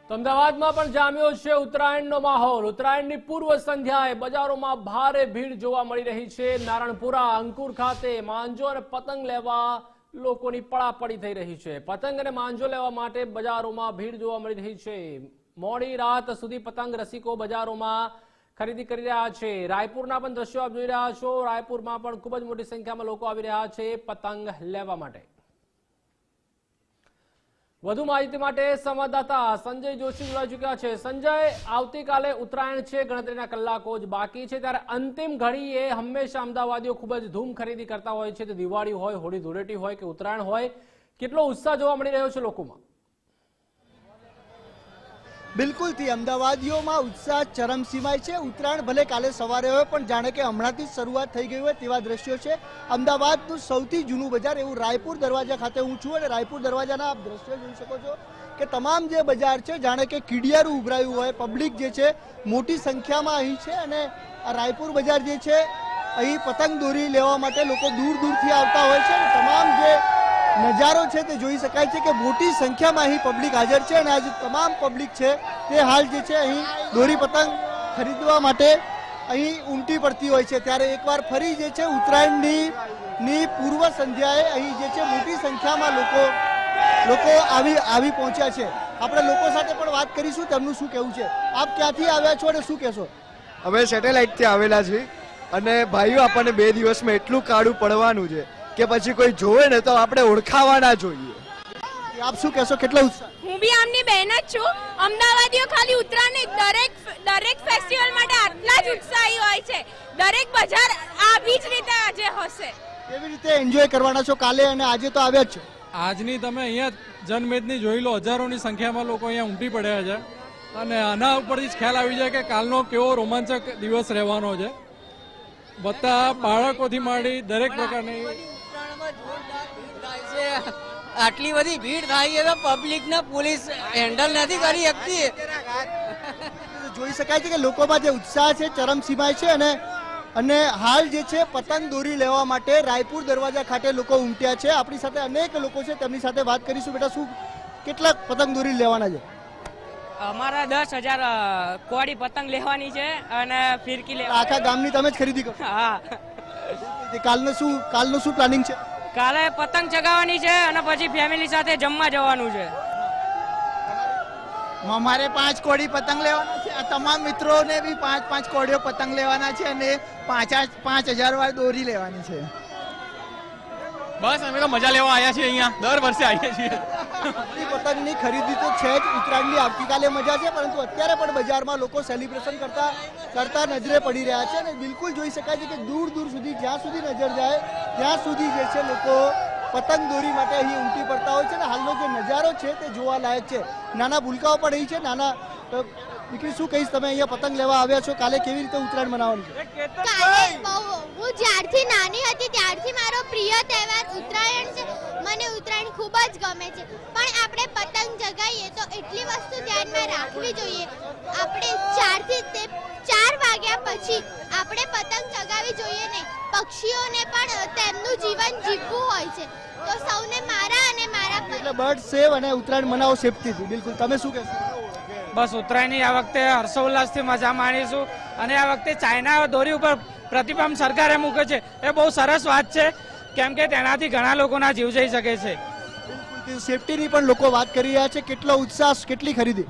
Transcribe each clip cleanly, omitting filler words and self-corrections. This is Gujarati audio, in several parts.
તો અમદાવાદમાં પણ જામ્યો છે ઉત્તરાયણનો માહોલ। ઉત્તરાયણની પૂર્વ સંધ્યાએ બજારોમાં ભારે ભીડ જોવા મળી રહી છે। નારણપુરા અંકુર ખાતે માંજો અને પતંગ લેવા લોકોની પડાપડી થઈ રહી છે। પતંગ અને માંજો લેવા માટે બજારોમાં ભીડ જોવા મળી રહી છે। મોડી રાત સુધી પતંગ રસિકો બજારોમાં ખરીદી કરી રહ્યા છે। રાયપુરના પણ દ્રશ્યો આપ જોઈ રહ્યા છો। રાયપુરમાં પણ ખૂબ જ મોટી સંખ્યામાં લોકો આવી રહ્યા છે પતંગ લેવા માટે। વધુ માહિતી માટે સંવાદદાતા સંજય જોશી જોડાઈ ચૂક્યા છે। સંજય, આવતીકાલે ઉત્તરાયણ છે, ગણતરીના કલાકો જ બાકી છે, ત્યારે અંતિમ ઘડીએ હંમેશા અમદાવાદીઓ ખૂબ જ ધૂમ ખરીદી કરતા હોય છે। દિવાળી હોય, હોળી ધૂળેટી હોય કે ઉત્તરાયણ હોય, કેટલો ઉત્સાહ જોવા મળી રહ્યો છે લોકોમાં? બિલકુલ થી અમદાવાદીઓમાં ઉત્સાહ ચરમસીમાય છે। ઉત્તરાયણ ભલે કાલે સવારે હોય પણ જાણે કે હમણાંથી જ શરૂઆત થઈ ગઈ હોય તેવા દ્રશ્યો છે। અમદાવાદનું સૌથી જૂનું બજાર એવું રાયપુર દરવાજા ખાતે હું છું અને રાયપુર દરવાજાના આપ દ્રશ્યો જોઈ શકો છો કે તમામ જે બજાર છે જાણે કે કીડિયારું ઉભરાયું હોય। પબ્લિક જે છે મોટી સંખ્યામાં અહીં છે અને આ રાયપુર બજાર જે છે અહીં પતંગ દોરી લેવા માટે લોકો દૂર દૂરથી આવતા હોય છે। તમામ જે નજારો છે તે જોઈ શકાય છે કે મોટી સંખ્યામાં અહીં પબ્લિક હાજર છે અને આજે તમામ પબ્લિક છે તે હાલ જે છે અહીં દોરી પતંગ ખરીદવા માટે અહીં ઉમટી પડતી હોય છે। ત્યારે એકવાર ફરી જે છે ઉત્તરાયણની પૂર્વ સંધ્યાએ અહીં જે છે મોટી સંખ્યામાં લોકો આવી પહોંચ્યા છે। આપણે લોકો સાથે પણ વાત કરીશું, તેમનું શું કહેવું છે। આપ ક્યાંથી આવ્યા છો અને શું કહેશો? અમે સેટેલાઇટથી આવેલા છીએ અને ભાઈઓ આપણને 2 દિવસમાં એટલું કાળું પડવાનું છે કે પછી કોઈ જોવે ને તો આપણે ઓળખાવાના જોઈએ। આપ શું કહેશો, કેટલો ઉત્સાહ? હું બી આમની બહેન જ છું। અમદાવાદીઓ ખાલી ઉત્તરાયણ દરેક ફેસ્ટિવલ માટે આટલા જ ઉત્સાહી હોય છે। દરેક બજાર આવી જ રીતે આજે હશે। કેવી રીતે એન્જોય કરવાના છો કાલે અને આજે તો આવ્યા જ છો? આજની તમે અહીંયા જનમેદની જોઈ લો, હજારોની સંખ્યામાં લોકો અહીંયા ઉમટી પડ્યા છે અને આના ઉપરથી જ ખ્યાલ આવી જાય કે કાલનો કેવો રોમાંચક દિવસ રહેવાનો છે। બધા બાળકોથી માંડી દરેક પ્રકારની આટલી બધી ભીડ થાય છે તો પબ્લિક ને પોલીસ હેન્ડલ નથી કરી શકતી। જોઈ શકાય છે કે લોકોમાં જે ઉત્સાહ છે ચરમસીમાય છે અને હાલ જે છે પતંગ દોરી લેવા માટે રાયપુર દરવાજા ખાતે લોકો ઉમટ્યા છે। આપણી સાથે અનેક લોકો છે, તેમની સાથે વાત કરીશું। બેટા, શું કેટલાક પતંગ દોરી લેવાના છે? અમારા 10,000 કોડી પતંગ લેવાની છે અને ફિરકી લેવાની। આખા ગામની તમે જ ખરીદી કરો? હા। કાલનું શું પ્લાનિંગ છે? કાલે પતંગ ચગાવવાની છે અને પછી ફેમિલી સાથે જમવા જવાનું છે। અમારે 5 કોડી પતંગ લેવાના છે। તમામ મિત્રોને બી 5 કોડીઓ પતંગ લેવાના છે અને 5,000 વાર દોરી લેવાની છે। બસ અમે તો મજા લેવા આવ્યા છીએ, અહીંયા દર વર્ષે આવીએ છીએ। પતંગની ખરીદી તો છે જ, ઉત્તરાયણની આવતીકાલે મજા છે, પરંતુ અત્યારે પણ બજારમાં લોકો સેલિબ્રેશન કરતા નજરે પડી રહ્યા છે અને બિલકુલ જોઈ શકાય છે કે દૂર દૂર સુધી જ્યાં સુધી નજર જાય ત્યાં સુધી જે છે લોકો પતંગ દોરી માટે અહીં ઉમટી પડતા હોય છે અને હાલનો જે નજારો છે તે જોવા લાયક છે। નાના ભૂલકાઓ પણ અહીં છે। નાના દીકરી, શું કહીશ, તમે અહીંયા પતંગ લેવા આવ્યા છો, કાલે કેવી રીતે ઉત્તરાયણ મનાવવાનું છે? હું જ્યારથી નાની હતી ત્યારથી મારો પ્રિય તહેવાર ઉત્તરાયણ છે। મને ઉત્તરાયણ ખૂબ જ ગમે છે, પણ આપણે પતંગ ચગાવીએ તો એટલી વસ્તુ ધ્યાનમાં રાખવી જોઈએ। આપણે 4 વાગ્યા પછી આપણે પતંગ ચગાવી જોઈએ નહીં। પક્ષીઓને પણ તેમનું જીવન જીવવું હોય છે, તો સૌને મારા અને મારા એટલે બર્ડ સેવ અને ઉત્તરાયણ મનાવો સેફટીથી। બિલકુલ, તમે શું કહેશો? બસ ઉત્તરાયણની આ વખતે હર્ષોલ્લાસથી મજા માણીશું અને આ વખતે ચાઇના દોરી ઉપર પ્રતિબંધ સરકારે મૂકે છે એ બહુ સરસ વાત છે, કેમ કે તેનાથી ઘણા લોકોના જીવ જઈ શકે છે। બિલકુલ, સેફટીની પણ લોકો વાત કરી રહ્યા છે। કેટલો ઉત્સાહ, કેટલી ખરીદી?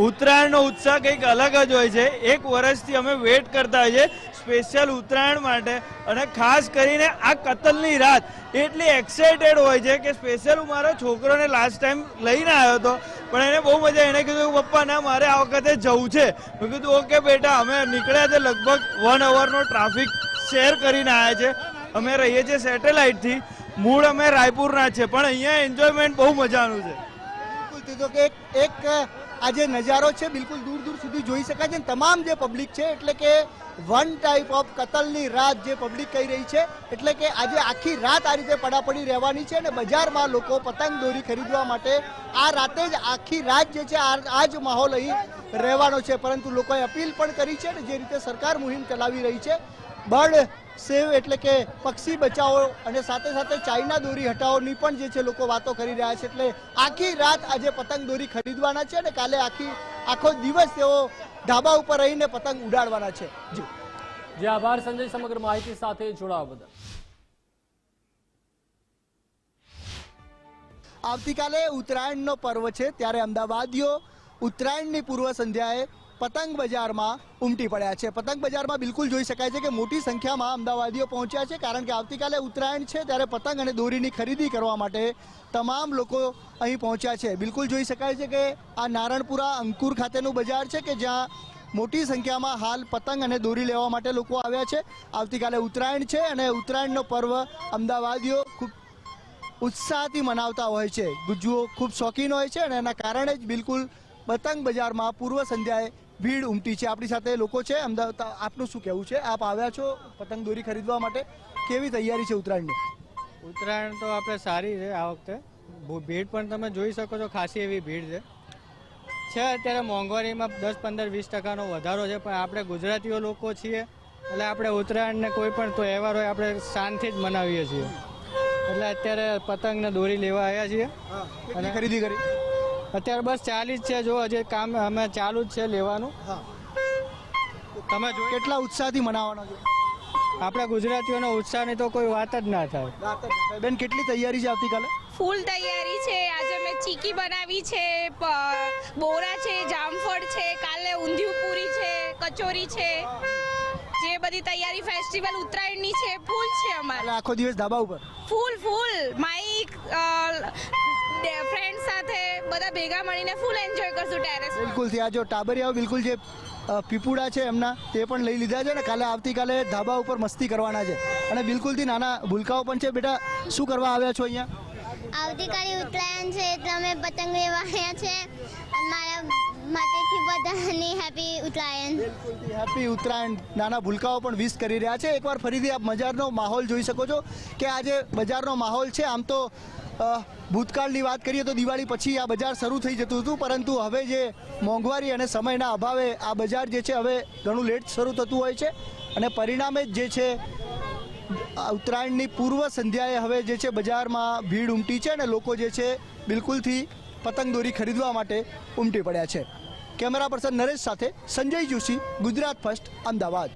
ઉત્તરાયણનો ઉત્સાહ કંઈક અલગ જ હોય છે। 1 વર્ષથી અમે વેઇટ કરતા હોઈએ સ્પેશિયલ ઉત્તરાયણ માટે અને ખાસ કરીને આ કતલની રાત એટલી એક્સાઇટેડ હોય છે કે સ્પેશિયલ હું મારા છોકરોને લાસ્ટ ટાઈમ લઈને આવ્યો હતો પણ એને બહુ મજા। એને કીધું પપ્પા ના મારે આ વખતે જવું છે। મેં કીધું ઓકે બેટા। અમે નીકળ્યા છે, લગભગ 1 અવરનો ટ્રાફિક શેર કરીને આવ્યા છે। અમે રહીએ છીએ સેટેલાઇટથી, મૂળ અમે રાયપુરના છે, પણ અહીંયા એન્જોયમેન્ટ બહુ મજાનું છે। બિલકુલ, તો કે એક આ જે નજારો છે બિલકુલ દૂર દૂર સુધી જોઈ શકાય છે। તમામ જે પબ્લિક છે એટલે કે વન ટાઈપ ઓફ કતલની રાત જે પબ્લિક કહી રહી છે, એટલે કે આજે આખી રાત આ રીતે પડાપડી રહેવાની છે અને બજારમાં લોકો પતંગ દોરી ખરીદવા માટે આ રાતે જ આખી રાત જે છે આ જ માહોલ અહીં રહેવાનો છે। પરંતુ લોકોએ અપીલ પણ કરી છે અને જે રીતે સરકાર મુહિમ ચલાવી રહી છે બર્ડ સેવ એટલે કે પક્ષી બચાવો અને સાથે સાથે ચાઇના દોરી હટાવોની પણ જે છે લોકો વાતો કરી રહ્યા છે. એટલે આખી રાત આજે પતંગ દોરી ખરીદવાના છે અને કાલે આખો દિવસ તેઓ ધાબા ઉપર રહીને પતંગ ઉડાડવાના છે. જે આભાર સંજય સમગ્ર માહિતી સાથે જોડાવા બદલ. આવતીકાલે ઉત્તરાયણનો પર્વ છે ત્યારે અમદાવાદીઓ ઉત્તરાયણની પૂર્વ સંધ્યાએ પતંગ બજારમાં ઉમટી પડ્યા છે. પતંગ બજારમાં બિલકુલ જોઈ શકાય છે કે મોટી સંખ્યામાં અમદાવાદીઓ પહોંચ્યા છે, કારણ કે આવતીકાલે ઉત્તરાયણ છે ત્યારે પતંગ અને દોરીની ખરીદી કરવા માટે તમામ લોકો અહીં પહોંચ્યા છે. બિલકુલ જોઈ શકાય છે કે આ નારણપુરા અંકુર ખાતેનું બજાર છે કે જ્યાં મોટી સંખ્યામાં હાલ પતંગ અને દોરી લેવા માટે લોકો આવ્યા છે. આવતીકાલે ઉત્તરાયણ છે અને ઉત્તરાયણનો પર્વ અમદાવાદીઓ ખૂબ ઉત્સાહથી મનાવતા હોય છે. ગુજ્જુઓ ખૂબ શોખીન હોય છે અને એના કારણે જ બિલકુલ પતંગ બજારમાં પૂર્વ સંધ્યાએ ભીડ ઉમટી છે. આપણી સાથે લોકો છે અમદાવાદ. આપનું શું કહેવું છે? આપ આવ્યા છો પતંગ દોરી ખરીદવા માટે, કેવી તૈયારી છે ઉત્તરાયણની? ઉત્તરાયણ તો આપણે સારી છે આ વખતે. ભીડ પણ તમે જોઈ શકો છો, ખાસી એવી ભીડ છે. અત્યારે મોંઘવારીમાં 10-15-20% વધારો છે, પણ આપણે ગુજરાતીઓ લોકો છીએ એટલે આપણે ઉત્તરાયણને કોઈ પણ તહેવાર હોય આપણે શાંતિથી જ મનાવીએ છીએ. એટલે અત્યારે પતંગ ને દોરી લેવા આવ્યા છીએ અને ખરીદી કરી. અત્યારે બસ ચાલી જ છે, જો હજી કામ અમે ચાલુ જ છે લેવાનું. તમે જો કેટલા ઉત્સાહથી મનાવવાના છો? આપણા ગુજરાતીઓનો ઉત્સાહની તો કોઈ વાત જ ના થાય. બેન, કેટલી તૈયારી છે આવતીકાલે? ફૂલ તૈયારી છે. આજે મેં ચીકી બનાવી છે, બોરા છે, જામફળ છે, કાલે ઊંધિયું પૂરી છે, કચોરી છે. જે બધી તૈયારી ફેસ્ટિવલ ઉત્તરાયણની છે ફૂલ છે અમારે. આખો દિવસ ધાબા ઉપર ફૂલ માઇક ફ્રેન્ડ સાથે બધા ભેગા મળીને ફૂલ એન્જોય કરશું ટેરેસ. બિલકુલ. ત્યાં જો ટાબરિયાઓ બિલકુલ જે પીપુડા છે એમના તે પણ લઈ લીધા છે ને કાલે આવતીકાલે ધાબા ઉપર મસ્તી કરવાના છે. અને બિલકુલથી નાના ભૂલકાઓ પણ છે. બેટા, શું કરવા આવ્યા છો અહીંયા? આવતીકાલે ઉત્તરાયણ છે એટલે અમે પતંગ લેવા આવ્યા છે. મારા માટેથી બધાની હેપી ઉત્તરાયણ. હેપી ઉત્તરાયણ. નાના ભૂલકાઓ પણ વિશ કરી રહ્યા છે. એકવાર ફરીથી આપ બજારનો માહોલ જોઈ શકો છો કે આજે બજારનો માહોલ છે. આમ તો ભૂતકાળની વાત કરીએ તો દિવાળી પછી આ બજાર શરૂ થઈ જતું હતું, પરંતુ હવે જે મોંઘવારી અને સમયના અભાવે આ બજાર જે છે હવે ઘણું લેટ શરૂ થતું હોય છે અને પરિણામે જે છે ઉત્તરાયણની પૂર્વ સંધ્યાએ હવે જે છે બજારમાં ભીડ ઉમટી છે અને લોકો જે છે બિલકુલથી પતંગ દોરી ખરીદવા માટે ઉમટી પડ્યા છે. કેમેરા પર્સન નરેશ સાથે સંજય જોશી, ગુજરાત ફર્સ્ટ, અમદાવાદ.